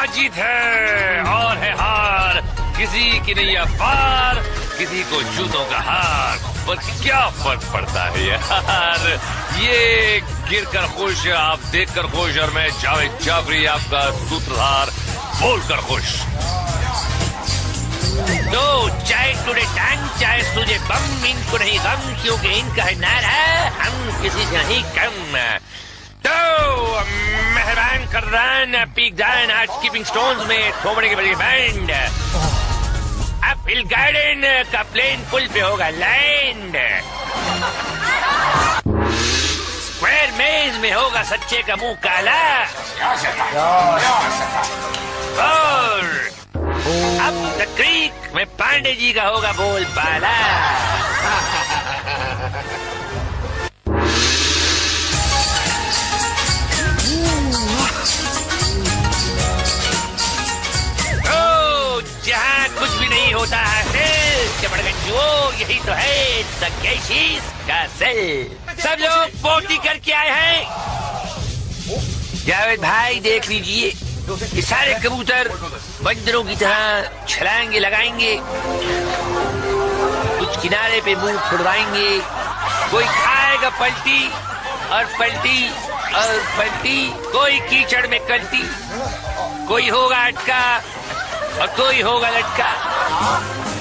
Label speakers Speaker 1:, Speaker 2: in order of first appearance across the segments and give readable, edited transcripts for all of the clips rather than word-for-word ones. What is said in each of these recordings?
Speaker 1: जीत है और है हार, किसी की नहीं पार, किसी को जूतों का हार, पर क्या फर्क पड़ता है यार। ये गिर कर खुश, आप देख कर खुश, और मैं जावेद जाफरी आपका सूत्रधार बोलकर खुश।
Speaker 2: तो चाहे टुडे टंग, चाहे तुझे बम, इनको नहीं गम, क्योंकि इनका है नारा हम किसी से नहीं कम। तो मेहरबान कर्रान पीक दान आज स्कीपिंग स्टोन्स में थोबड़े के बजे बैंड। अब हिल गार्डन का प्लेन पुल पे होगा लैंड। स्क्वायर मेज में होगा सच्चे का मुंह काला। और अब द क्रीक में पांडे जी का होगा बोल बाला। तो जहाँ कुछ भी नहीं होता है चमड़गंजो, यही तो है तकेशीस का सेल। सब लोग पोटी करके आए हैं। जावेद भाई देख लीजिए, ये सारे कबूतर बंदरों की तरह छलांगे लगाएंगे, कुछ किनारे पे मुंह फुड़वाएंगे, कोई खाएगा पलटी और पलटी और पलटी, कोई कीचड़ में कल्टी, कोई होगा अटका और कोई होगा लटका,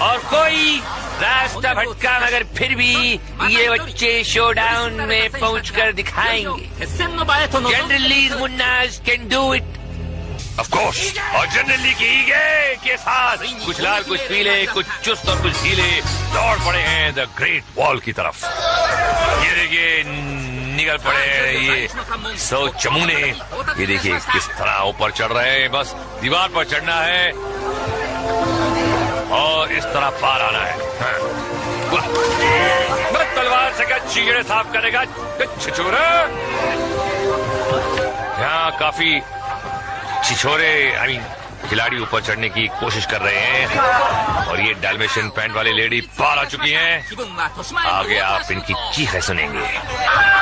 Speaker 2: और कोई रास्ता भटका, मगर फिर भी ये बच्चे शोडाउन में पहुंचकर दिखाएंगे। जनरली मुन्नास can do it
Speaker 1: of course, और जनरली की ईगे के साथ कुछ लाल कुछ पीले, कुछ चुस्त और कुछ ढीले दौड़ पड़े हैं द ग्रेट वॉल की तरफ। ये देखिए निकल पड़े हैं ये 100 चमूने। ये देखिए किस तरह ऊपर चढ़ रहे हैं। बस दीवार पर चढ़ना है और इस तरह पार आना है। बस तलवार से क्या चीड़े साफ करेगा छिछोरा। यहाँ काफी छिछोरे खिलाड़ी ऊपर चढ़ने की कोशिश कर रहे हैं, और ये डाल्मेशियन पैंट वाली लेडी पार आ चुकी हैं। आगे आप इनकी चीखें सुनेंगे।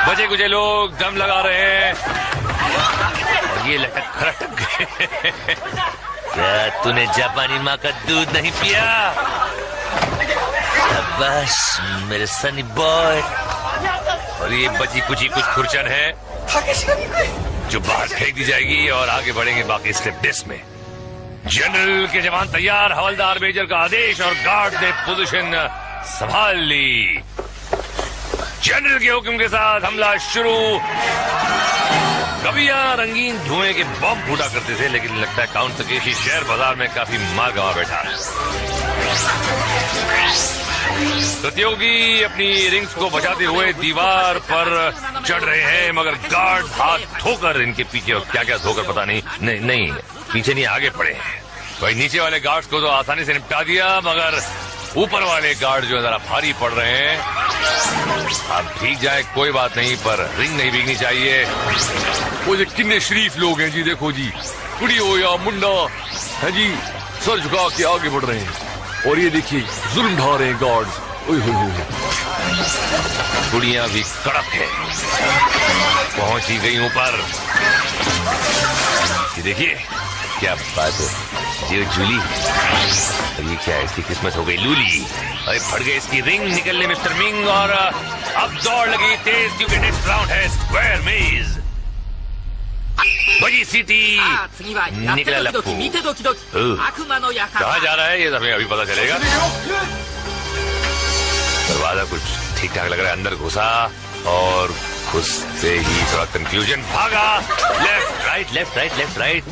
Speaker 1: बचे कुछ लोग दम लगा रहे हैं और ये लटक खटक गए। क्या तूने जापानी माँ का दूध नहीं पिया? बस मेरे सनी बॉय। और ये बची कुची कुछ खुरचन है जो बाहर फेंक दी जाएगी, और आगे बढ़ेंगे बाकी स्लिप डिस्क में। जनरल के जवान तैयार, हवलदार मेजर का आदेश, और गार्ड ने पोजीशन संभाल ली। जनरल के हुक्म के साथ हमला शुरू। कभी यहाँ रंगीन धुएं के बम फूटा करते थे, लेकिन लगता है काउंट तकेशी शहर बाजार में काफी मार गंवा बैठा। प्रतियोगी अपनी रिंग्स को बचाते हुए दीवार पर चढ़ रहे हैं, मगर गार्ड हाथ धोकर इनके पीछे, और क्या क्या धोकर पता नहीं पीछे नहीं आगे पड़े हैं। भाई नीचे वाले गार्ड्स को तो आसानी से निपटा दिया, मगर ऊपर वाले गार्ड जो जरा भारी पड़ रहे हैं। अब भीग जाए कोई बात नहीं, पर रिंग नहीं भीगनी चाहिए। वो जो कितने शरीफ लोग हैं जी, देखो जी, कुड़ी हो या मुंडा है जी, सर झुका के आगे बढ़ रहे हैं। और ये देखिए जुल्म ढा रहे हैं गार्ड्स। कुड़ियां भी कड़क है, पहुंची गई ऊपर। ये देखिए क्या बात है, ये जूली, और ये क्या है, इसकी किस्मत हो गई लूली। अरे फट गई इसकी रिंग निकलने मिस्टर मिंग, और अब दौड़ लगी तेज, क्योंकि नेक्स्ट राउंड है स्क्वायर मेज। बजी सीटी, निकला लप्पू। कहाँ जा रहा है ये हमें अभी पता चलेगा। दरवाजा कुछ ठीक ठाक लग रहा है, अंदर घुसा और घुसते ही थोड़ा कंफ्यूजन, भागा left right left right left right,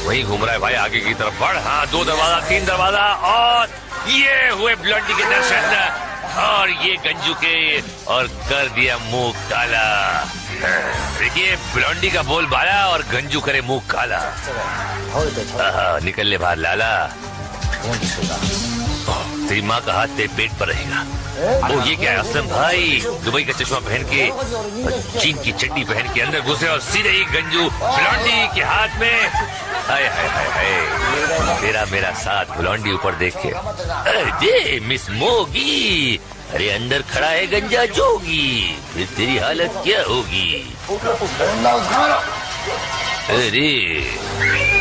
Speaker 1: वही घूम रहा है भाई आगे की तरफ बढ़। हाँ 2 दरवाजा 3 दरवाजा, और ये हुए ब्लॉन्डी के दर्शन, और ये गंजू के, और कर दिया मुंह काला। देखिए ब्लॉन्डी का बोल बाला और गंजू करे मुंह काला। निकल ले बाहर लाला, तेरी माँ का हाथ तेरे पेट पर रहेगा। ओ ये क्या है असलम भाई, दुबई का चश्मा पहन के, चीन की चड्डी पहन के अंदर घुसे, और सीधे ही गंजू ब्लॉन्डी के हाथ में। हाय हाय हाय हाय, तेरा मेरा साथ ब्लॉन्डी ऊपर देख के, अरे मिस मोगी, अरे अंदर खड़ा है गंजा जोगी, फिर तेरी हालत क्या होगी। अरे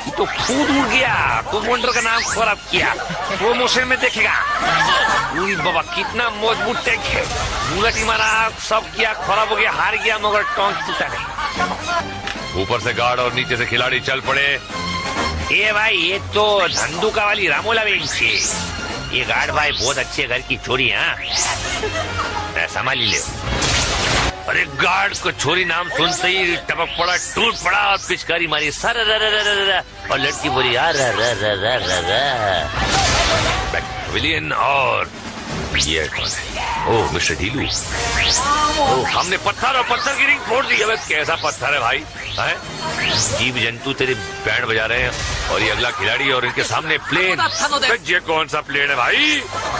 Speaker 2: ये तो खुद उड़ गया, कमांडर का नाम खराब किया, प्रमोशन में देखेगा। उरी बाबा कितना मजबूत टैंक है, बुलेट मारा, सब किया, खराब हो गया, हार गया, मगर टैंक टूटा नहीं।
Speaker 1: ऊपर से गार्ड और नीचे से खिलाड़ी चल पड़े।
Speaker 2: ये भाई ये तो धंधुका वाली रामोला बेंच है। ये गार्ड भाई बहुत अच्छे घर की छोरी है, संभाल ले। अरे गार्ड को छोरी नाम सुनते ही टपक पड़ा, टूट पड़ा और पिचकारी मारी सर और लड़की बोली
Speaker 1: विलियन। और ये कौन है? ओह मिस्टर ढीलू। ओह हमने पत्थर और पत्थर की रिंग फोड़ दी। अब कैसा पत्थर है भाई? है जीव जंतु तेरे बैंड बजा रहे हैं और ये अगला खिलाड़ी और इनके सामने प्लेन। ये कौन सा प्लेन है भाई?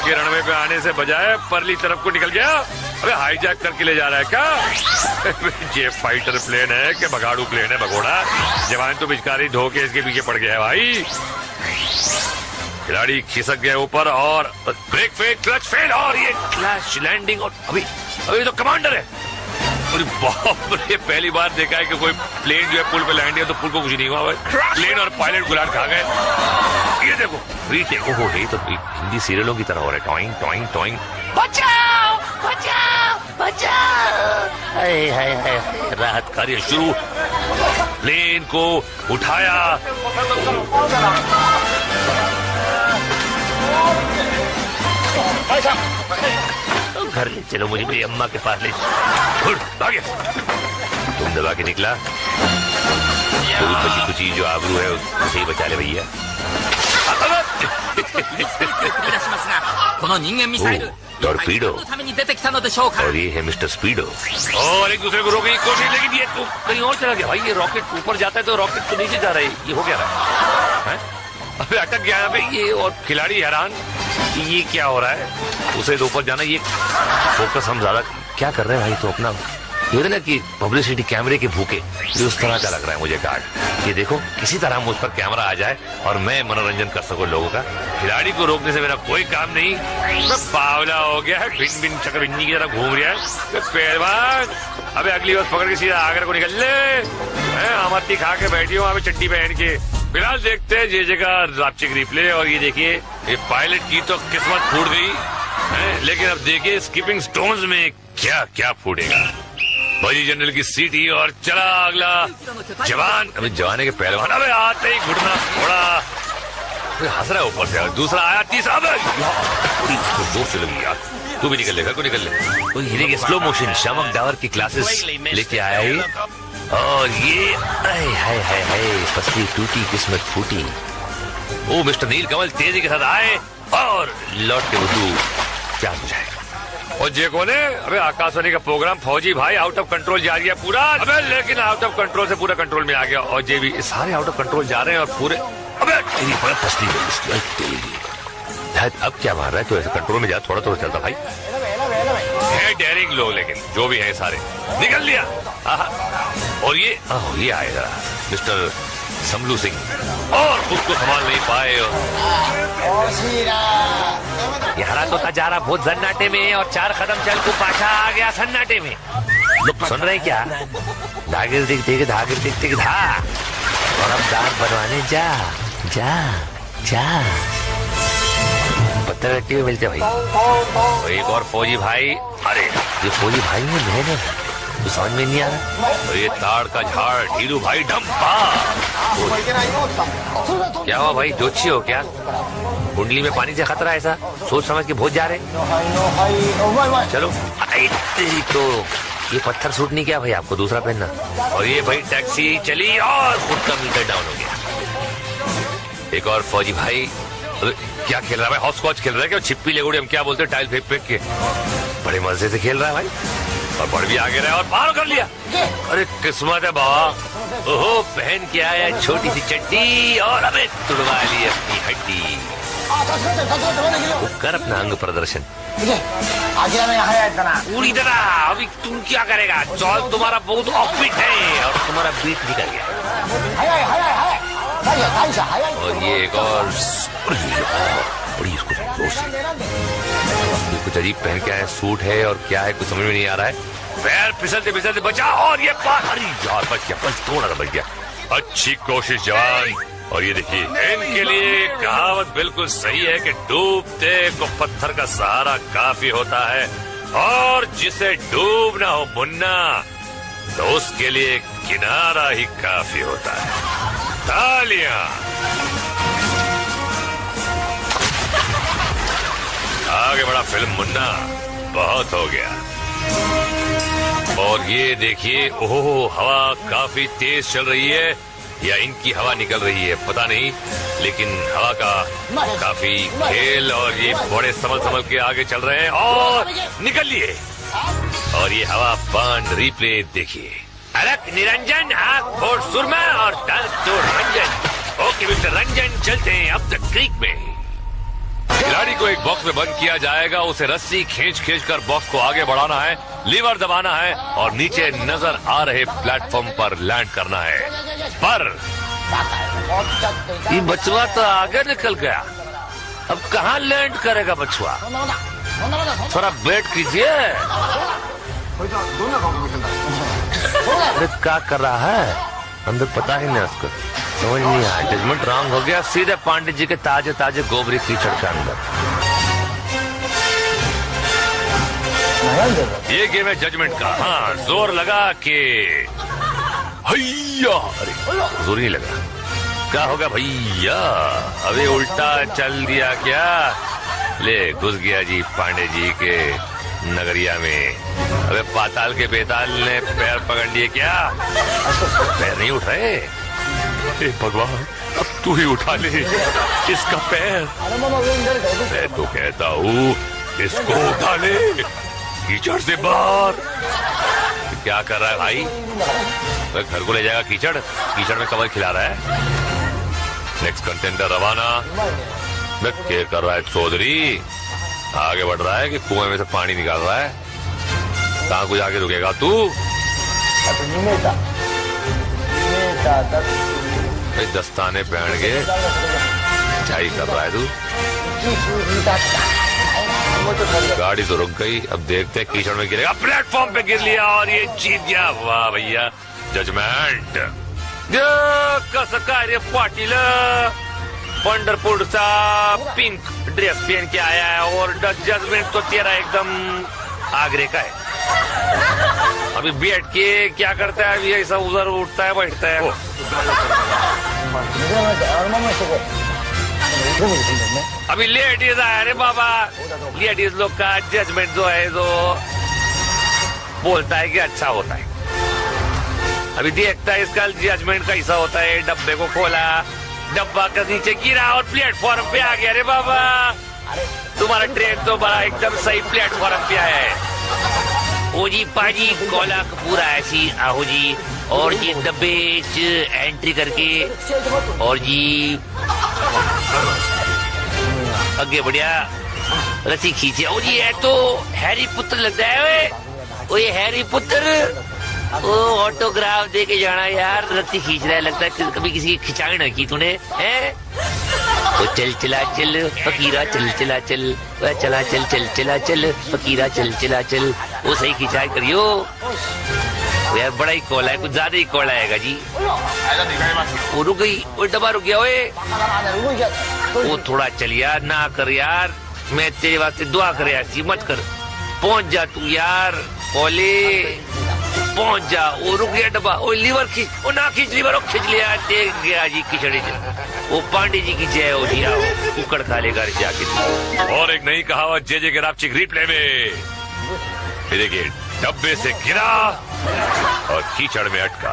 Speaker 1: ये रनवे पे आने से बजाय परली तरफ को निकल गया। अबे हाईजैक करके ले जा रहा है क्या? ये फाइटर प्लेन है कि भगाड़ू प्लेन है भगोड़ा? जवान तो पिचकारी धोके इसके पीछे पड़ गया है भाई। खिलाड़ी खिसक गए ऊपर और ब्रेक फेल, क्लच फेल और ये क्लैश लैंडिंग। और अभी तो कमांडर है। अरे बाप रे, पहली बार देखा है कि कोई प्लेन जो है पुल पे लैंड किया तो पुल को कुछ नहीं हुआ भाई। प्लेन और पायलट गुलाट खा गए। ये देखो रीटेक। ओहो ये तो हिंदी सीरियलों की तरह हो रहा है। Toing toing toing. बचाओ बचाओ बचाओ। हाय हाय हाय, राहत कार्य शुरू। प्लेन को उठाया। घर ले चलो, मुझे मेरी अम्मा के पास ले चलो। तुम दबा के निकला तो बची कुची जो आबरू है उसे ही बचा ले भैया। टॉर्पीडो और ये है मिस्टर स्पीडो। और एक दूसरे को रोकने की कोशिश, लेकिन ये तू कहीं और चला गया भाई। ये रॉकेट ऊपर जाता है तो रॉकेट तो नीचे जा रहा है। ये हो क्या रहा है? अबे अटक गया भाई ये। और खिलाड़ी हैरान ये क्या हो रहा है? उसे तो ऊपर जाना। ये फोकस हम ज्यादा क्या कर रहे हैं भाई? तो अपना ये ना कि पब्लिसिटी कैमरे के भूखे, ये उस तरह का लग रहा है मुझे गार्ड। ये देखो किसी तरह मुझ पर कैमरा आ जाए और मैं मनोरंजन कर सकूं लोगों का। खिलाड़ी को रोकने से मेरा कोई काम नहीं। मैं बावला हो गया है, भिन भिन चक्रबिन्नी की तरह घूम रहा है पहलवान। अबे अगली बार पकड़ के सीधा आकर को निकल ले। अमरती खा के बैठी हूँ अभी चट्टी पहन के। फिलहाल देखते हैं ये जगह रापचिक रिप्ले। और ये देखिए ये पायलट की तो किस्मत फूट गई, लेकिन अब देखिए स्कीपिंग स्टोन्स में क्या क्या फूटेगा। बड़ी जनरल की सीटी और चला अगला जवान। अभी जवाने के पहलवान अबे आते ही घुटना थोड़ा हंस रहा है ऊपर से। दूसरा आया, तीसरा जोर से लगी यार। तू भी निकल ले, घर को निकल ले। तो हीरे के स्लो मोशन शामक डावर की क्लासेस लेके आया है। और ये हाय हाय हाय हाय, पसली टूटी किस्मत फूटी। ओ मिस्टर नील कमल तेजी के साथ आए और लौट के वुडू क्या बुझाए। और जे कौन है? अबे आकाशवाणी का प्रोग्राम फौजी भाई आउट ऑफ कंट्रोल जा रही है पूरा। अबे लेकिन आउट ऑफ कंट्रोल से पूरा कंट्रोल में आ गया। और जे भी सारे आउट ऑफ कंट्रोल जा रहे हैं और पूरे। अबे तेरी बड़ा फसली अब क्या मार रहा है? तो ऐसे कंट्रोल में जा, थोड़ा थोड़ा चलता भाई है। डेयरिंग लोग लेकिन जो भी है सारे निकल लिया। और ये आए जरा मिस्टर समलू सिंह और खुद को संभाल नहीं पाए। हरा तो जा रहा बहुत सन्नाटे में और 4 कदम चल को पाछा आ गया सन्नाटे में। लोग सुन रहे क्या? धागे देखते धागे देखते धा। और अब दांत बनवाने जा जा जा। पत्थर गट्टी में मिलते भाई। और एक और फौजी भाई। अरे ये फौजी भाई में बहन है तो समझ में नहीं आ रहा। और ये ताड़ का झाड़ ढीलू भाई ढम्पा। क्या हुआ भाई, जोशी हो क्या? कुंडली में पानी से खतरा ऐसा सोच समझ के बहुत जा रहे। चलो तो ये पत्थर सूट नहीं किया भाई आपको, दूसरा पहनना। और ये भाई टैक्सी चली और खुद का मीटर डाउन हो गया। एक और फौजी भाई क्या खेल रहा है भाई? हॉस्कॉच खेल रहा है क्या? छिप्पी लेगुड़ी हम क्या बोलते हैं, टाइल फेंक फेंक के। बड़े मजे से खेल रहा है भाई। और बढ़ भी आगे रहा और पार कर लिया। अरे किस्मत है बाबा। ओहो पहन के आया छोटी सी चड्डी और अबे तुड़वा ली अपनी हड्डी। कर अपना अंग प्रदर्शन पूरी तरह। अभी तुम क्या करेगा? चौल तुम्हारा बहुत ऑफबीट है और तुम्हारा बीट भी कर गया। और ये एक और बड़ी इसको कुछ अजीब पहन के आया, सूट है और क्या है कुछ समझ में नहीं आ रहा है। पैर फिसलते फिसलते बचा और ये पार। अरे यार बच गया, बच थोड़ा सा बच गया। अच्छी कोशिश जवान। और ये देखिए, इनके लिए कहावत बिल्कुल सही है कि डूबते को पत्थर का सहारा काफी होता है, और जिसे डूबना हो मुन्ना तो उसके लिए किनारा ही काफी होता है। तालियां। आगे बढ़ा फिल्म मुन्ना, बहुत हो गया। और ये देखिए, ओह हवा काफी तेज चल रही है, या इनकी हवा निकल रही है पता नहीं, लेकिन हवा का काफी खेल, और ये बड़े संभल के आगे चल रहे हैं और निकल लिए। और ये हवा बांध रिप्ले देखिए, अलग निरंजन, आंख फोड़ सुरमा और दल तोड़ रंजन। ओके मिस्टर रंजन, चलते हैं अब तक क्रीक में। खिलाड़ी को एक बॉक्स में बंद किया जाएगा, उसे रस्सी खींच कर बॉक्स को आगे बढ़ाना है, लीवर दबाना है और नीचे नजर आ रहे प्लेटफॉर्म पर लैंड करना है। पर ये बचवा तो आगे निकल गया, अब कहाँ लैंड करेगा बचवा? थोड़ा वेट कीजिए। अरे क्या कर रहा है अंदर, पता ही नहीं उसको, समझ नहीं आया। जजमेंट रॉन्ग हो गया, सीधे पांडित जी के ताजे ताजे गोबरी कीचड़ के अंदर। ये गेम है जजमेंट का। हाँ, जोर लगा के भैया, अरे जोर नहीं लगा, क्या होगा भैया? अबे उल्टा चल दिया क्या? ले घुस गया जी पांडे जी के नगरिया में। अबे पाताल के बेताल ने पैर पकड़ लिए क्या? पैर नहीं उठ रहे? हे भगवान, अब तू ही उठा ले इसका पैर। मैं तो कहता हूँ इसको उठा ले कीचड़ से बाहर। क्या कर रहा है भाई? वह घर को ले जाएगा कीचड़, कीचड़ में कमल खिला रहा है। नेक्स्ट कंटेंडर रवाना। मैं क्या कर रहा है चौधरी? आगे बढ़ रहा है कि कुएं में से पानी निकाल रहा है? कहाँ कुछ आगे रुकेगा तू? दस्ताने पहन के चाय कर रहा है तू? गाड़ी तो रुक गई, अब देखते हैं कीचड़ में गिरेगा। प्लेटफॉर्म पे गिर लिया और ये जीत गया। वाह भैया, जजमेंट। कसं काय रे पाटील, पंढरपुर सा पिंक ड्रेस पहन के आया है और जजमेंट तो तेरा एकदम आगरे का है। अभी बैठ के क्या करता है? अभी ऐसा उधर उठता है बैठता है। अभी लेडीज आया रे बाबा, लेडीज लोग का जजमेंट जो है जो बोलता है कि अच्छा होता है। अभी देखता है इसका जजमेंट कैसा होता है। डब्बे को खोला, डब्बा का नीचे गिरा और प्लेटफॉर्म पे आ गया रे बाबा। तुम्हारा ट्रेन तो बड़ा एकदम सही प्लेटफॉर्म पे है। ओ जी पाजी कोला पूरा ऐसी आहो जी, और जी डब्बे एंट्री करके और जी आगे बढ़िया, रस्सी खींचे। ओ जी ये तो हैरी पुत्र लगता है। ओ ये हैरी पुत्र, ओ ऑटोग्राफ दे के जाना यार, रस्सी खींच रहा है, लगता है कभी किसी की खिंचाई ना की तूने है। तो चल चला चल फकीरा, चल चला चल, वह चला चल चल चला चल फकीरा, चल चला चल। वो सही खिंचाई करियो यार, बड़ा ही कॉल है, कुछ ज्यादा ही कॉल आएगा जी। वो रुक गई, वो डब्बा रुक गया। वो थोड़ा चल यार, ना कर यार, मैं तेरे वास्ते दुआ करे ऐसी मत कर। पहुंच जा तू यार, कोले पहुंच जा। वो रुक गया डब्बा, वो लीवर खींच, वो ना खींच लीवर, वो खींच लिया, देख गया जी खिचड़ी। वो पांडे जी की जय हो जी, आओ कुकड़ खा लेगा जाके। और एक नई कहावत जे के रापचिक रिप्ले में, देखिए डब्बे से गिरा और कीचड़ में अटका।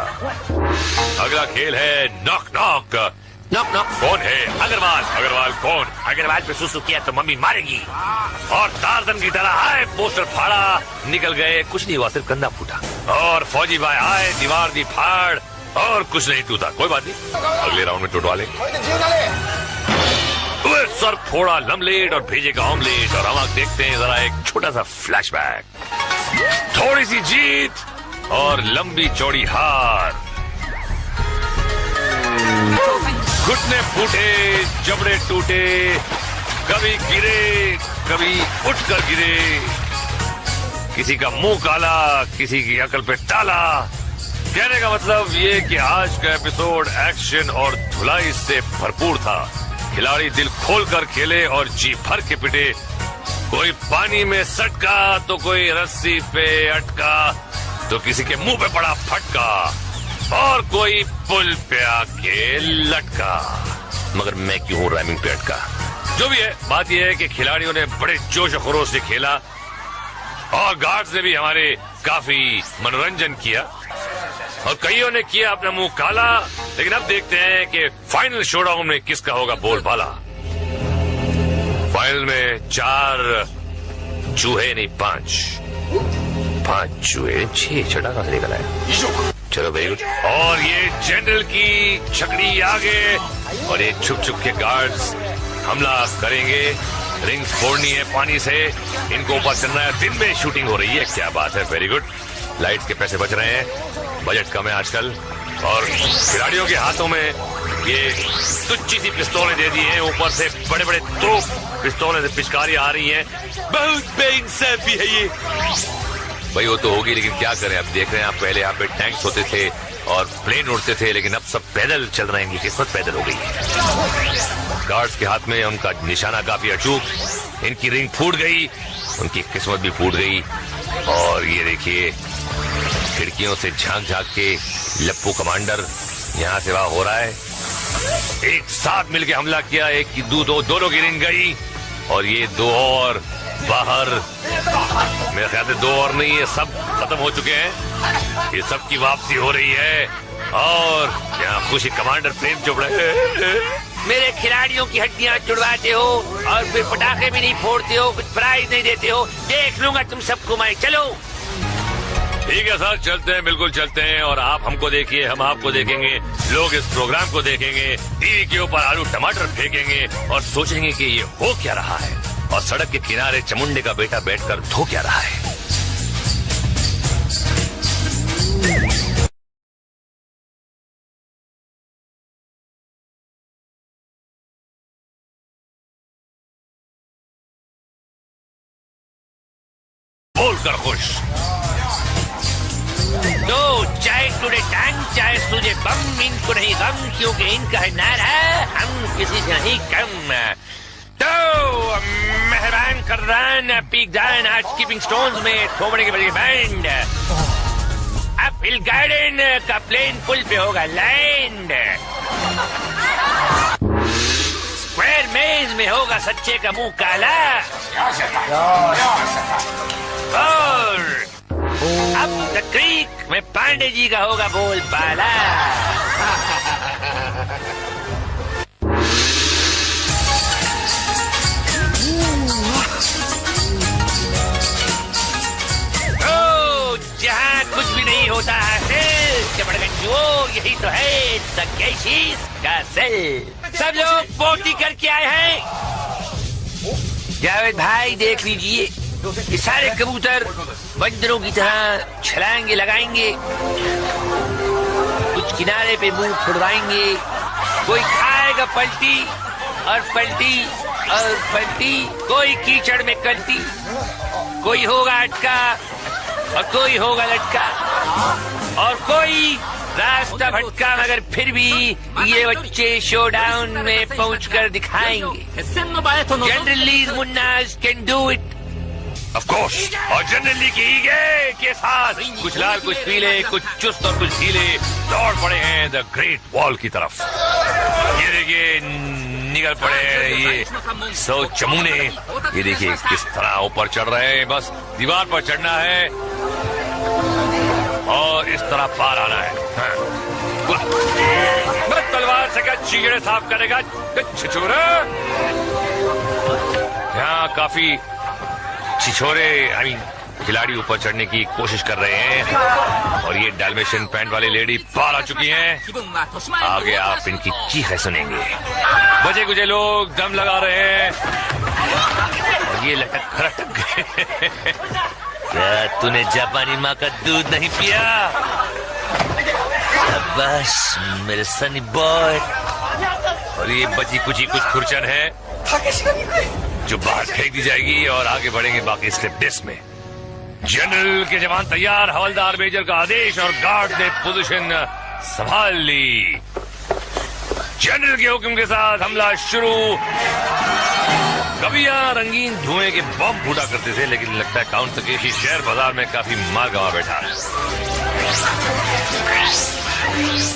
Speaker 1: अगला खेल है नॉक नॉक। नॉक नॉक कौन है? अग्रवाल। अग्रवाल कौन? अग्रवाल पे सुसु किया तो मम्मी मारेगी। और टार्जन की तरह आए, पोस्टर फाड़ा, निकल गए, कुछ नहीं हुआ, सिर्फ कंधा फूटा। और फौजी भाई आए, दीवार दी फाड़, और कुछ नहीं टूटा। कोई बात नहीं, अगले राउंड में टूटवा ले। सर फोड़ा लमलेट और भेजे का ऑमलेट। और हम देखते हैं जरा एक छोटा सा फ्लैशबैक। थोड़ी सी जीत और लंबी चौड़ी हार। घुटने फूटे, जबड़े टूटे, कभी गिरे कभी उठकर गिरे, किसी का मुंह काला, किसी की अकल पे ताला, कहने का मतलब ये कि आज का एपिसोड एक्शन और धुलाई से भरपूर था। खिलाड़ी दिल खोलकर खेले और जी भर के पिटे। कोई पानी में सटका तो कोई रस्सी पे अटका तो किसी के मुंह पे पड़ा फटका और कोई पुल पे आके लटका। मगर मैं क्यों हूं राइमिंग पे अटका? जो भी है, बात यह है कि खिलाड़ियों ने बड़े जोश और खरोश से खेला और गार्ड्स ने भी हमारे काफी मनोरंजन किया और कईयों ने किया अपना मुंह काला। लेकिन अब देखते हैं कि फाइनल शोडाउन में किसका होगा बोलबाला। फाइनल में 4 चूहे नहीं 5 चूहे 6 छठा कहां से निकला है? चलो वेरी गुड। और ये जनरल की छकड़ी आगे और ये छुप छुप के गार्ड्स हमला करेंगे। रिंग्स फोड़नी है पानी से, इनको ऊपर चलना है। दिन में शूटिंग हो रही है, क्या बात है, वेरी गुड। लाइट्स के पैसे बच रहे हैं, बजट कम है आजकल और खिलाड़ियों के हाथों में ये तुच्छी सी पिस्तौलें दे दी हैं। ऊपर से बड़े बड़े तोप पिस्तौलें से पिचकारी आ रही हैं। बहुत बेइंसाफी है ये भाई। वो तो होगी, लेकिन क्या करें, अब देख रहे हैं आप, पहले यहाँ पे टैंक्स होते थे और प्लेन उड़ते थे, लेकिन अब सब पैदल चल रहे हैं। इनकी किस्मत पैदल हो गई है। गार्ड्स के हाथ में उनका निशाना काफी अचूक। इनकी रिंग फूट गई, उनकी किस्मत भी फूट गई। और ये देखिए खिड़कियों से झांक झांक के लप्पू कमांडर यहाँ से वहां हो रहा है। एक साथ मिलके हमला किया, एक की दोनों की रिंग गई और ये 2 और बाहर। मेरे ख्याल से 2 और नहीं है, सब खत्म हो चुके हैं। ये सब की वापसी हो रही है और यहाँ खुशी कमांडर प्रेम चोपड़ा
Speaker 2: मेरे खिलाड़ियों की हड्डियां चुड़वाते हो और फिर पटाखे भी नहीं फोड़ते हो, कुछ प्राइज नहीं देते हो। देख लूंगा तुम सबको मैं। चलो
Speaker 1: ठीक है सर, चलते हैं, बिल्कुल चलते हैं। और आप हमको देखिए, हम आपको देखेंगे, लोग इस प्रोग्राम को देखेंगे, टीवी के ऊपर आलू टमाटर फेंकेंगे और सोचेंगे कि ये हो क्या रहा है। और सड़क के किनारे चमुंडे का बेटा बैठकर धो क्या रहा है। बोलकर खुश।
Speaker 2: तो चाहे टूटे टांग, चाहे सूझे बम, इनको नहीं गम, क्योंकि इनका है नारा हम किसी से नहीं कम। तो मेहरबान कर्रान पीक जान आज कीपिंग स्टोन्स में थोबड़े के बजे बैंड। अब हिल गार्डन का प्लेन पुल पे होगा लैंड। स्क्वायर मेज में होगा सच्चे का मुंह काला। और अब द क्रीक में पांडे जी का होगा बोल बाला। जहाँ कुछ भी नहीं होता है चमड़गंजो, यही तो है सकेशीस का सेल। सब लोग पोटी करके आए हैं। जावेद भाई देख लीजिए, ये सारे कबूतर बंदरों की तरह छलांगे लगाएंगे, कुछ किनारे पे मुंह फुड़वाएंगे। कोई खाएगा पलटी और पलटी और पलटी, कोई कीचड़ में कल्टी, कोई होगा अटका और कोई होगा लटका और कोई रास्ता भटका। मगर फिर भी ये बच्चे शोडाउन में पहुंचकर दिखाएंगे। जनरली मुन्नास can do it
Speaker 1: of course. और जनरली की ईगे के साथ कुछ लाल कुछ पीले, कुछ चुस्त और कुछ ढीले दौड़ पड़े हैं द ग्रेट वॉल की तरफ। ये देखिए निकल पड़े हैं ये 100 चमूने। ये देखिए किस तरह ऊपर चढ़ रहे हैं। बस दीवार पर चढ़ना है और इस तरह पार आना है। बस तलवार से क्या चीगड़े साफ करेगा छिछोरा। यहाँ काफी छिछोरे खिलाड़ी ऊपर चढ़ने की कोशिश कर रहे हैं और ये डाल्मेशियन पैंट वाली लेडी पार आ चुकी हैं। आगे आप इनकी चीखें सुनेंगे। बचे कुछ लोग दम लगा रहे हैं और ये लटक खटक गए। क्या तूने जापानी माँ का दूध नहीं पिया? बस मेरे सनी बॉय। और ये बची कुची कुछ खुरचन है जो बाहर फेंक दी जाएगी और आगे बढ़ेंगे बाकी स्टेप डिस्क में। जनरल के जवान तैयार, हवलदार मेजर का आदेश और गार्ड ने पोजीशन संभाल ली। जनरल के हुक्म के साथ हमला शुरू। कभी यहाँ रंगीन धुएं के बम फूटा करते थे, लेकिन लगता है काउंट तकेशी शेयर बाजार में काफी मार गंवा बैठा।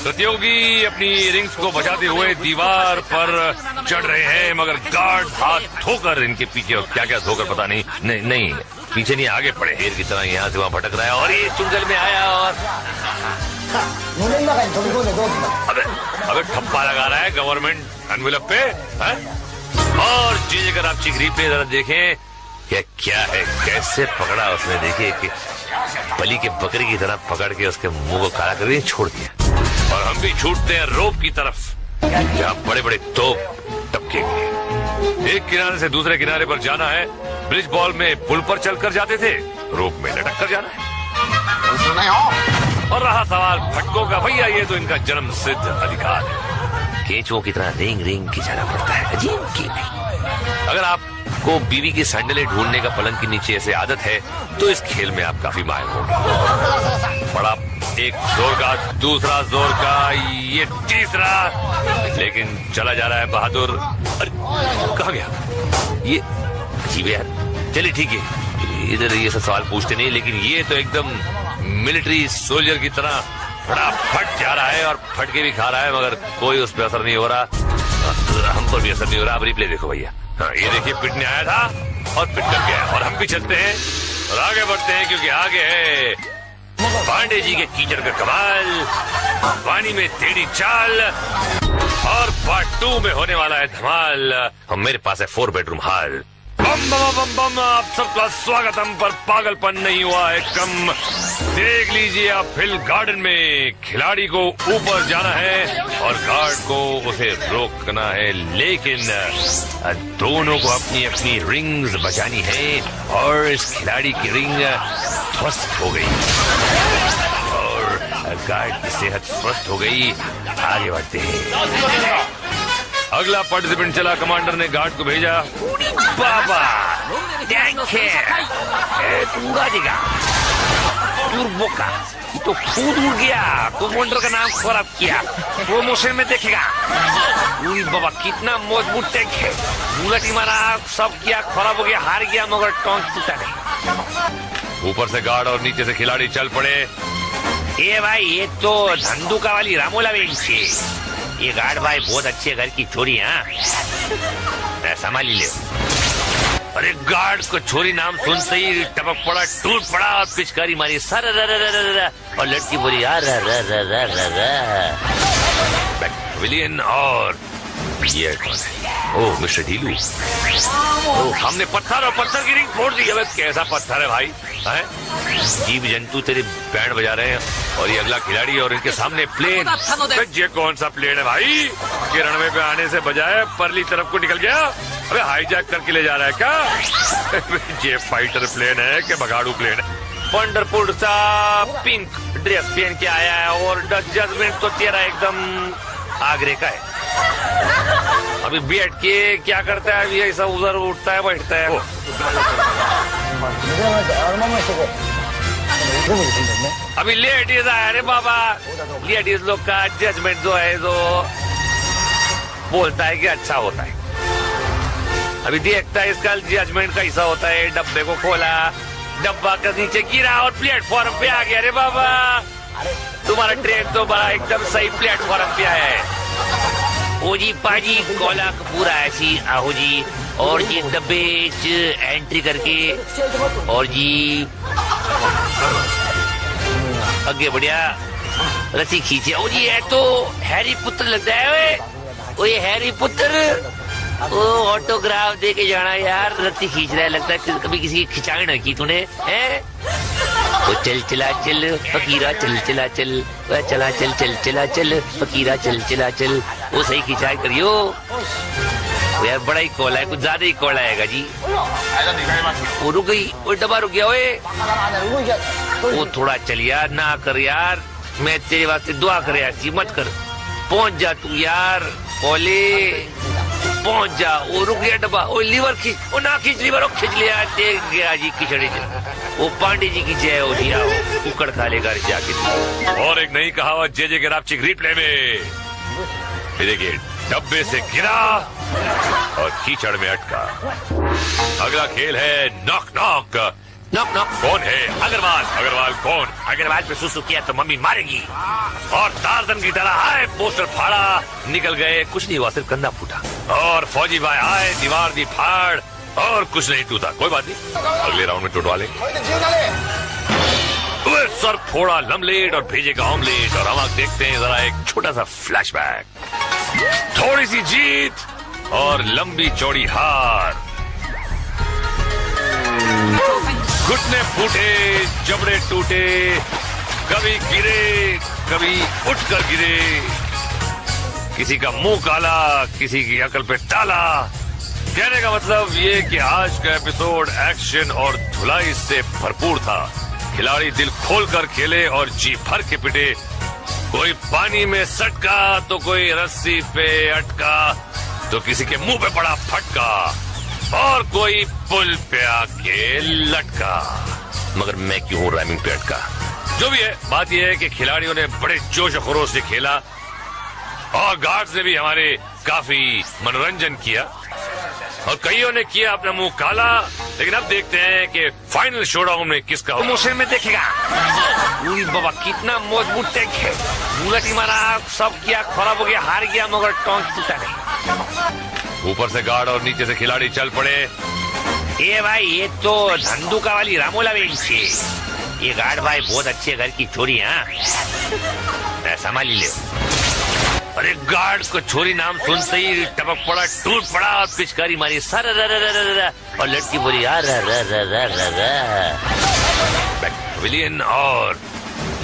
Speaker 1: प्रतियोगी अपनी रिंग्स को बचाते हुए दीवार पर चढ़ रहे हैं, मगर गार्ड हाथ धोकर इनके पीछे, और क्या क्या धोकर पता नहीं, नहीं पीछे नहीं आगे पड़े। शेर की तरह यहाँ से वहाँ भटक रहा है और ये चुंगल में आया और अबे ठप्पा लगा रहा है गवर्नमेंट एनवेलप पे है? और जी अगर आप चिकरी पे जरा देखें क्या है, कैसे पकड़ा उसने, देखिए कि बलि के बकरी की तरह पकड़ के उसके मुंह को काला कर छोड़ दिया। और हम भी छूटते हैं रोप की तरफ, जहाँ बड़े बड़े तोप टपकेंगे। एक किनारे से दूसरे किनारे पर जाना है। ब्रिज बॉल में पुल पर चलकर जाते थे, रोप में लटक कर जाना है। और रहा सवाल फटकों का, भैया ये तो इनका जन्म सिद्ध अधिकार है। केंचुओं की तरह रिंग रिंग खिंचाना पड़ता है, अजीब की नहीं। अगर आपको बीवी की सैंडलें ढूंढने का पलंग के नीचे ऐसे आदत है, तो इस खेल में आप काफी माहिर होंगे। बड़ा एक जोर का, दूसरा जोर का, ये तीसरा, लेकिन चला जा रहा है बहादुर। अरे कहाँ गया ये, अजीब है यार। चलिए ठीक है, इधर ये सब सवाल पूछते नहीं, लेकिन ये तो एकदम मिलिट्री सोल्जर की तरह फटाफट जा रहा है और फटके भी खा रहा है, मगर कोई उस पर असर नहीं हो रहा, हम पर भी असर नहीं हो रहा। अब रिप्ले देखो भैया। हाँ, ये देखिए पिटने आया था और पिट कर गया। और हम भी चलते हैं और आगे बढ़ते हैं, क्योंकि आगे है पांडे जी के कीचड़ का कमाल, पानी में टेढ़ी चाल, और पार्ट 2 में होने वाला है धमाल। और मेरे पास है 4 बेडरूम हॉल। बम बम बम बम, आप सबका स्वागतम, पर पागलपन नहीं हुआ है कम। देख लीजिए आप, हिल गार्डन में खिलाड़ी को ऊपर जाना है और गार्ड को उसे रोकना है, लेकिन दोनों को अपनी अपनी रिंग्स बचानी है। और इस खिलाड़ी की रिंग ध्वस्त हो गई और गार्ड की सेहत स्वस्थ हो गई। आगे बढ़ते हैं। अगला पार्टिसिपेंट चला, कमांडर ने गार्ड को भेजा। बाबा टैंक है, पूरा जगह बोका तो खुद उड़ गया, कमांडर का नाम खराब किया, प्रमोशन में देखेगा। बाबा कितना मजबूत टैंक है, बुलेट मारा, सब किया, खराब हो गया, हार गया, मगर टॉन्क टूटा नहीं। ऊपर से गार्ड और नीचे से खिलाड़ी चल पड़े। ये भाई ये तो धंधुका वाली रामोला बेंच है। ये गार्ड भाई बहुत अच्छे घर की छोरी है, संभाल ले। अरे गार्ड को छोरी नाम सुनते ही टपक पड़ा, टूट पड़ा और पिचकारी मारी सर और लड़की बोली यार विलियन। और ये कौन है? ओह मिस्टर ढीलू। हमने पत्थर और पत्थर की रिंग फोड़ दी। अब कैसा पत्थर है भाई, है? जीव जंतु तेरे बैंड बजा रहे हैं और ये अगला खिलाड़ी और इनके सामने प्लेन। ये कौन सा प्लेन है भाई, कि रनवे पे आने से बजाय परली तरफ को निकल गया। अबे हाईजैक करके ले जा रहा है क्या? ये फाइटर प्लेन है कि बगाड़ू प्लेन है? पंडरपुर सा पिंक ड्रेस पहन के आया है और जजमेंट तो तेरा एकदम आगरे का है। अभी बैठ के क्या करता है, अभी ऐसा उधर उठता है बैठता है। अभी लेडीज आया रे बाबा, लेडीज लोग का जजमेंट जो है जो बोलता है कि अच्छा होता है। अभी देखता है इसका जजमेंट कैसा होता है। डब्बे को खोला, डब्बा का नीचे गिरा और प्लेटफॉर्म पे आ गया रे बाबा। तुम्हारा ट्रेन तो बड़ा एकदम सही प्लेटफॉर्म पे आया है। ओ जी पाजी कोला पूरा ऐसी आहो जी, और जी डब्बे एंट्री करके और जी आगे बढ़िया, रस्सी खींचे। ओ जी ये तो हैरी पुत्र लगता है। ओ ये हैरी पुत्र, ओ ऑटोग्राफ दे के जाना यार, रस्सी खींच रहा है, लगता है कभी किसी की खिंचाई ना की तूने है। ओ चल चला चल फकीरा, चल चला चल, चला चल चल चला चल फकीरा, चल चला चल। वो सही खिंचाई करियो। वो यार बड़ा ही कोला है, कुछ ज्यादा ही कोला है जी। वो रुक गई, वो डब्बा रुक गया। वो थोड़ा चल यार, ना कर यार, मैं तेरे वास्ते दुआ कर यार जी, मत कर। पहुंच जा तू यार, कोले पहुंच जा। वो रुक गया डब्बा, वो लीवर खींच, वो ना खींच लीवर, वो खींच लिया, देख गया जी खिचड़ी।
Speaker 2: वो पांडे जी की जय हो जिया कुकड़ खा लेगा जाके।
Speaker 1: और एक नई कहावत जे गिरापचिक रिप्ले में, ये देखिए, डब्बे से गिरा और कीचड़ में अटका। अगला खेल है नॉक नॉक।
Speaker 2: Knock knock.
Speaker 1: कौन है? अग्रवाल। अग्रवाल कौन?
Speaker 2: अग्रवाल पे सुसु किया तो मम्मी मारेगी।
Speaker 1: और टार्जन की तरह आए, पोस्टर फाड़ा, निकल गए, कुछ नहीं हुआ, सिर्फ कंधा फूटा। और फौजी भाई आए, दीवार दी फाड़, और कुछ नहीं टूटा। कोई बात नहीं, अगले राउंड में टूटवा लेंगे। सर फोड़ा लमलेट और भेजेगा ऑमलेट। और हम देखते हैं जरा एक छोटा सा फ्लैशबैक। थोड़ी सी जीत और लंबी चौड़ी हार। घुटने फूटे, जबड़े टूटे, कभी गिरे, कभी उठकर गिरे, किसी का मुंह काला, किसी की अकल पे ताला। कहने का मतलब ये कि आज का एपिसोड एक्शन और धुलाई से भरपूर था। खिलाड़ी दिल खोलकर खेले और जी भर के पिटे। कोई पानी में सटका तो कोई रस्सी पे अटका तो किसी के मुंह पे पड़ा फटका और कोई पुल पे आके लटका। मगर मैं क्यों हूं राइमिंग पे अटका? जो भी है, बात यह है कि खिलाड़ियों ने बड़े जोश और खरोश से खेला और गार्ड्स ने भी हमारे काफी मनोरंजन किया और कईयों ने किया अपना मुंह काला। लेकिन अब देखते हैं कि फाइनल शोडाउन में किसका
Speaker 2: मुश्किल में देखेगा। बाबा कितना मजबूत टैंक है। बुलेट मारा, सब किया, खराब हो गया, हार गया, मगर टोंक टूटा नहीं।
Speaker 1: ऊपर से गार्ड और नीचे से खिलाड़ी चल पड़े।
Speaker 2: ये भाई, ये तो धंधुका वाली रामोला बेंच है। ये गार्ड भाई बहुत अच्छे घर की छोरी है, संभाल ले। अरे गार्ड को छोरी नाम सुनते ही टपक पड़ा, टूट पड़ा और पिचकारी मारी सर और लड़की बोली
Speaker 1: विलियन। और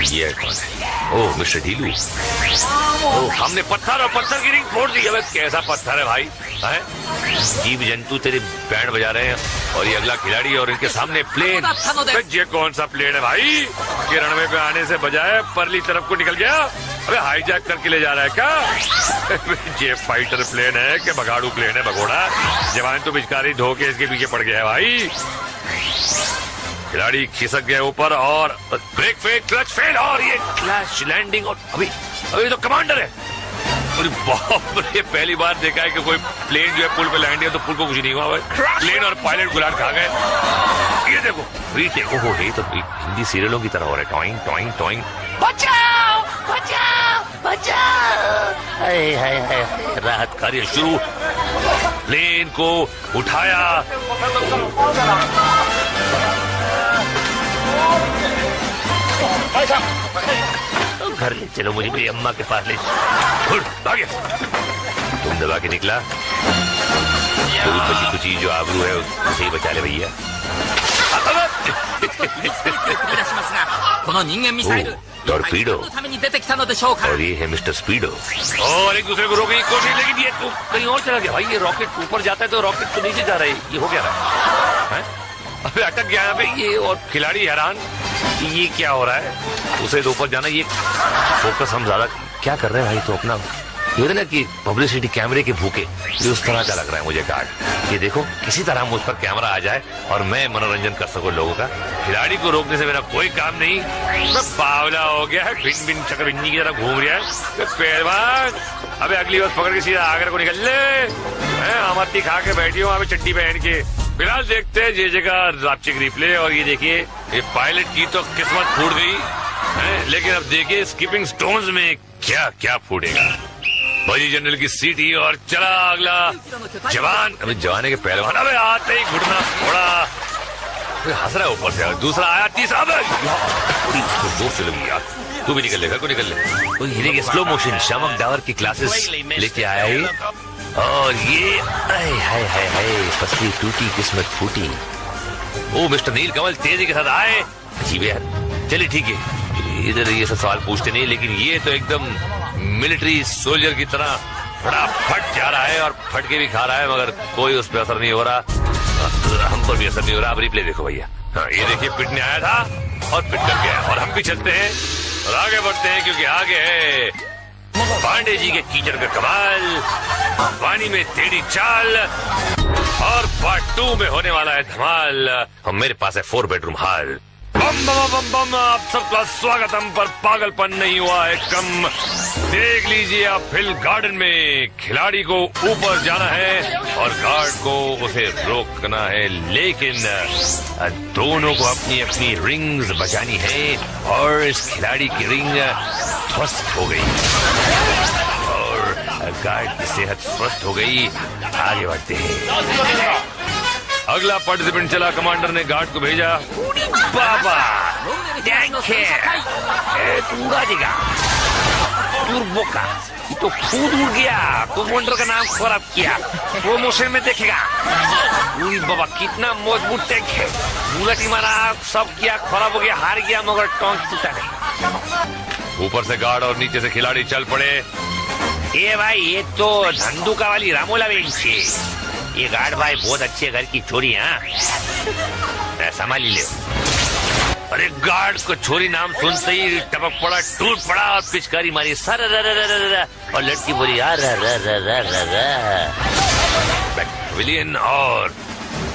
Speaker 1: ये कौन है? ओह, मिस्टर ढीलू। ओह, हमने पत्थर और पत्थर की रिंग फोड़ दी। अब कैसा पत्थर है भाई? है? जीव जंतु तेरे बैंड बजा रहे हैं और ये अगला खिलाड़ी और इनके सामने प्लेन। ये कौन सा प्लेन है भाई? कि रनवे पे आने से बजाय परली तरफ को निकल गया। अबे हाईजैक करके ले जा रहा है क्या? ये फाइटर प्लेन है कि बगाड़ू प्लेन है? भगोड़ा जवान तो पिचकारी धो के इसके पीछे पड़ गया है भाई। खिलाड़ी खिसक गए ऊपर और ब्रेक फेल, क्लच फेल और ये क्लैश लैंडिंग। और अभी तो कमांडर है। अरे बाप रे, पहली बार देखा है कि कोई प्लेन जो है पुल पे लैंड किया तो पुल को कुछ नहीं हुआ भाई। प्लेन और पायलट गुलाट खा गए। ये देखो रीटेक। ओहो, ये तो हिंदी सीरियलों की तरह हो रहा है। Toing toing toing. बचाओ बचाओ बचाओ। हाय हाय हाय, राहत कार्य शुरू। प्लेन को उठाया, घर ले चलो, मुझे मेरी अम्मा के पास ले चलो। तुम दबा के निकला, कोई बची कुछ जो आबरू है उसे ही बचा ले भैया। टॉर्पीडो। और ये है मिस्टर स्पीडो। और एक दूसरे को रोकने की कोशिश, लेकिन ये तो कहीं और चला गया भाई। ये रॉकेट ऊपर जाता है तो रॉकेट तो नीचे जा रहा है। ये हो क्या रहा है? अबे अटक गया है भाई ये। और खिलाड़ी हैरान, ये क्या हो रहा है? उसे तो ऊपर जाना। ये फोकस हम ज्यादा क्या कर रहे हैं भाई? तो अपना ये ना कि पब्लिसिटी कैमरे के भूखे, ये उस तरह का लग रहा है मुझे गार्ड। ये देखो, किसी तरह मुझ पर कैमरा आ जाए और मैं मनोरंजन कर सकूं लोगों का। खिलाड़ी को रोकने से मेरा कोई काम नहीं। मैं बावला हो गया है, भिन भिन चक्रबिन्नी की तरह घूम रहा है पहलवान। अबे अगली बार पकड़ के सीधा आगरा को निकल ले। अमरती खा के बैठी हूँ अभी चट्टी पहन के। फिलहाल देखते हैं जे जगह रापचिक रिप्ले। और ये देखिए, ये पायलट की तो किस्मत फूट गई, लेकिन अब देखिए स्कीपिंग स्टोन्स में क्या क्या फूटेगा। बजी जनरल की सीटी और चला अगला जवान। अभी जवाने के पहलवान, अबे आते ही घुटना फोड़ा। हंस रहा है ऊपर से। दूसरा आया, तीसरा। जोर से लगी यार। तू भी निकल लेगा, को निकल ले। कोई हीरे के स्लो मोशन शामक डावर की क्लासेस लेके आया है। और ये हाय हाय हाय हाय, पसली टूटी किस्मत फूटी। ओ मिस्टर नील कमल तेजी के साथ आए। अजीब यार। चलिए ठीक है, इधर ये सब सवाल पूछते नहीं, लेकिन ये तो एकदम मिलिट्री सोल्जर की तरह फटाफट जा रहा है और फटके भी खा रहा है, मगर कोई उस पर असर नहीं हो रहा। हम पर भी असर नहीं हो रहा। अब रिप्ले देखो भैया। ये देखिए, पिटने आया था और पिट कर गया। और हम भी चलते हैं और आगे बढ़ते हैं, क्योंकि आगे है पांडे जी के कीचड़ का कमाल, पानी में टेढ़ी चाल और पार्ट 2 में होने वाला है धमाल और मेरे पास है 4 बेडरूम हॉल। बम बम बम बम, आप सबका स्वागतम, पर पागलपन नहीं हुआ है कम। देख लीजिए आप, हिल गार्डन में खिलाड़ी को ऊपर जाना है और गार्ड को उसे रोकना है, लेकिन दोनों को अपनी अपनी रिंग्स बचानी है और इस खिलाड़ी की रिंग ध्वस्त हो गई और गार्ड की सेहत स्वस्थ हो गई। आगे बढ़ते हैं। अगला पार्टिसिपेंट चला, कमांडर ने गार्ड को भेजा। बाबा टैंक है पूरा जगह टूर का तो खुद उड़ गया, कमांडर का नाम खराब किया, प्रमोशन में देखेगा। बाबा कितना मजबूत टैंक है, बुलेट मारा, सब किया, खराब हो गया, हार गया, मगर टोंक टूटा नहीं। ऊपर से गार्ड और नीचे से खिलाड़ी चल पड़े। ये भाई ये तो धंधुका वाली रामोला बेंच है। ये गार्ड भाई बहुत अच्छे घर की छोरी है, संभाल ले। अरे गार्ड को छोरी नाम सुनते ही टपक पड़ा, टूट पड़ा और पिचकारी मारी सर और लड़की बोली विलियन। और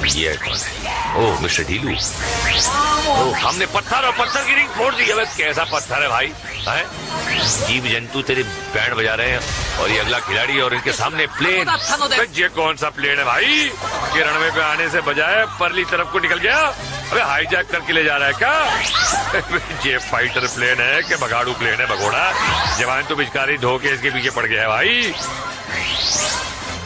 Speaker 1: ये कौन है? ओह मिस्टर ढीलू। ओह हमने पत्थर और पत्थर की रिंग फोड़ दी। अब कैसा पत्थर है भाई, है? जीव जंतु तेरे बैंड बजा रहे हैं और ये अगला खिलाड़ी और इनके सामने प्लेन। ये कौन सा प्लेन है भाई? ये रनवे पे आने से बजाय परली तरफ को निकल गया। अबे हाईजैक करके ले जा रहा है क्या? ये फाइटर प्लेन है कि भगाड़ू प्लेन है भगोड़ा? जवान तो पिचकारी धोके इसके पीछे पड़ गया है भाई।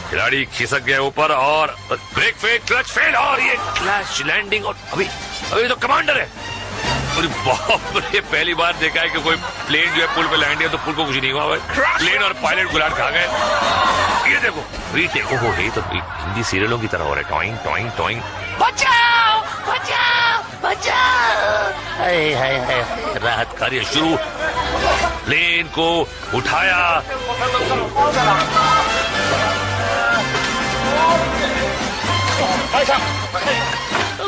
Speaker 1: खिलाड़ी खिसक गया ऊपर और ब्रेक फेल, क्लच फेल और ये क्लैश लैंडिंग। और अभी तो कमांडर है। अरे बाप रे, पहली बार देखा है कि कोई प्लेन जो है पुल पे लैंड है तो पुल को कुछ नहीं हुआ भाई। प्लेन और पायलट गुलाट खा गए। ये देखो रीटेक। ओहो ये तो हिंदी सीरियलों की तरह हो रहा है। Toing toing toing. बचाओ बचाओ बचाओ। हाय हाय हाय, राहत कार्य शुरू। प्लेन को उठाया।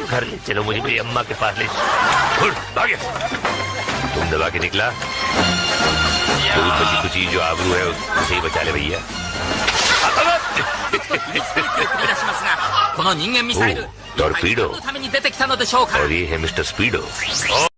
Speaker 1: घर ले चलो, मुझे मेरी अम्मा के पास ले चलो। तुम दबा के निकला, कोई बची कुछ जो आबरू है उसे ही बचा ले भैया। टॉर्पीडो और ये है मिस्टर स्पीडो।